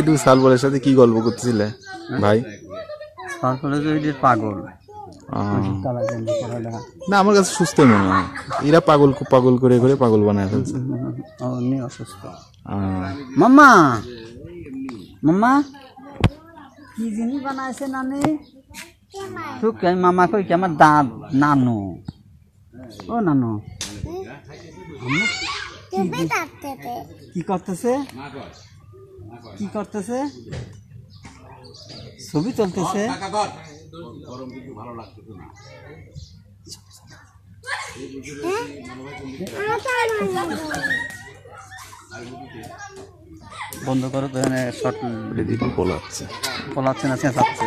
একটু সালবলের সাথে কি গল্প করতেছিলে ভাই? পাগল না, আমার কাছে সুস্থই মনে হয়। এরা পাগল পাগল করে করে পাগল বানায় ফেলছে। অসুস্থ। মাম্মা মাম্মা কি জিনিস বানাইছে নানি? মামা কই কি আমার দাঁত নানু। ও নানু কি করতেছে? কি করতেছে? ছবি চলতেছে। বন্ধ করো তো, এখানে শর্ট পলাচ্ছে না, চেঁচাচ্ছে।